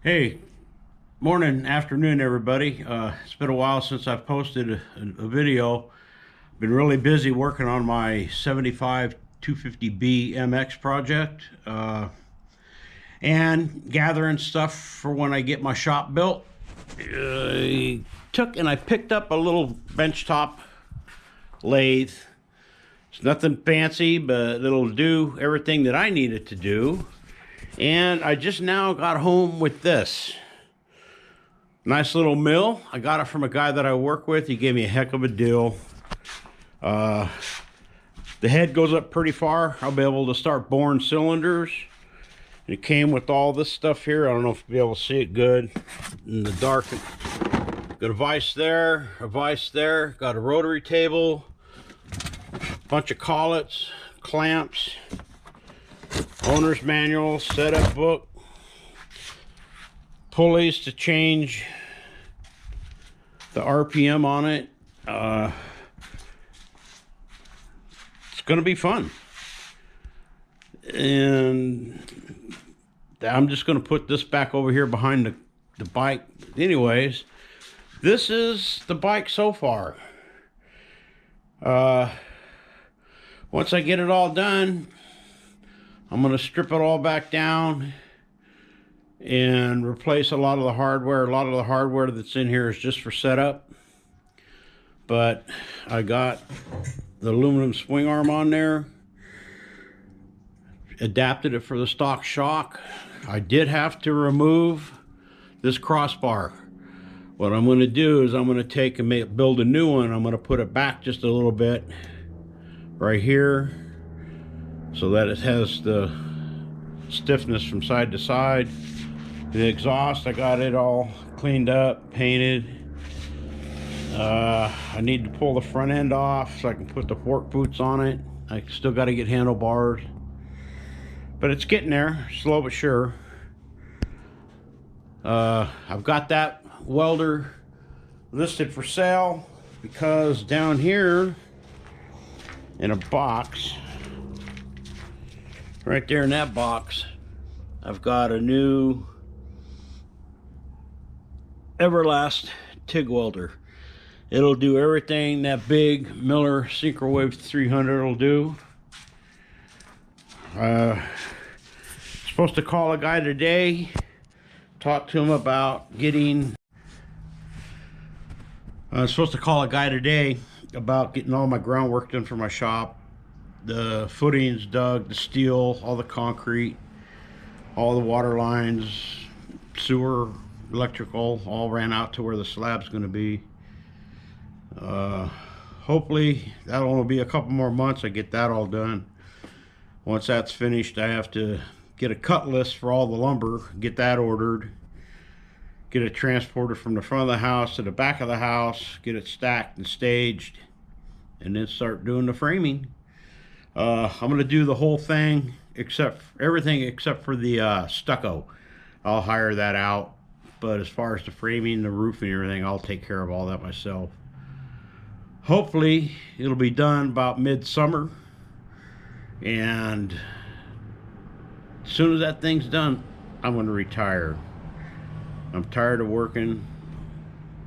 Hey, morning, afternoon, everybody. It's been a while since I've posted a video. Been really busy working on my 75 250B MX project and gathering stuff for when I get my shop built. I picked up a little benchtop lathe. It's nothing fancy, but it'll do everything that I need it to do. And I just now got home with this. Nice little mill. I got it from a guy that I work with. He gave me a heck of a deal. The head goes up pretty far. I'll be able to start boring cylinders. It came with all this stuff here. I don't know if you'll be able to see it good in the dark. Got a vise there, a vise there. Got a rotary table, bunch of collets, clamps, owner's manual, setup book, pulleys to change the RPM on it. It's gonna be fun. And I'm just gonna put this back over here behind the bike. Anyways, this is the bike so far. Once I get it all done, I'm gonna strip it all back down and replace a lot of the hardware. A lot of the hardware that's in here is just for setup, but I got the aluminum swing arm on there, adapted it for the stock shock. I did have to remove this crossbar. What I'm going to do is I'm going to take and build a new one. I'm going to put it back just a little bit right here so that it has the stiffness from side to side. The exhaust, I got it all cleaned up, painted. I need to pull the front end off so I can put the fork boots on it. I still got to get handlebars, but it's getting there, slow but sure. I've got that welder listed for sale because down here in a box, right there in that box, I've got a new Everlast TIG welder. It'll do everything that big Miller Syncrowave 300 will do. Supposed to call a guy today, talk to him about getting all my groundwork done for my shop. The footings dug, the steel, all the concrete, all the water lines, sewer, electrical, all ran out to where the slab's going to be. Hopefully that'll only be a couple more months I get that all done. Once that's finished, I have to get a cut list for all the lumber, get that ordered, get it transported from the front of the house to the back of the house, get it stacked and staged, and then start doing the framing. I'm going to do the whole thing, everything except for the stucco. I'll hire that out, but as far as the framing, the roofing, and everything, I'll take care of all that myself. Hopefully it'll be done about midsummer, and as soon as that thing's done, I'm going to retire. I'm tired of working.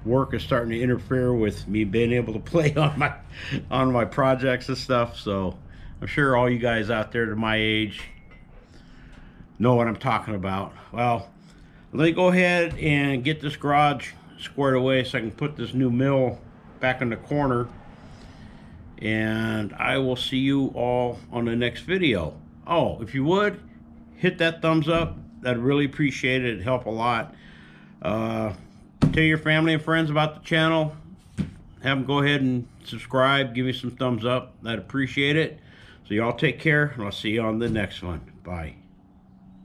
Work is starting to interfere with me being able to play on my projects and stuff. So I'm sure all you guys out there to my age know what I'm talking about. Well, let me go ahead and get this garage squared away so I can put this new mill back in the corner, and I will see you all on the next video. Oh, if you would hit that thumbs up, I'd really appreciate it. It'd help a lot. Tell your family and friends about the channel. Have them go ahead and subscribe, give me some thumbs up. I'd appreciate it. So y'all take care, and I'll see you on the next one. Bye.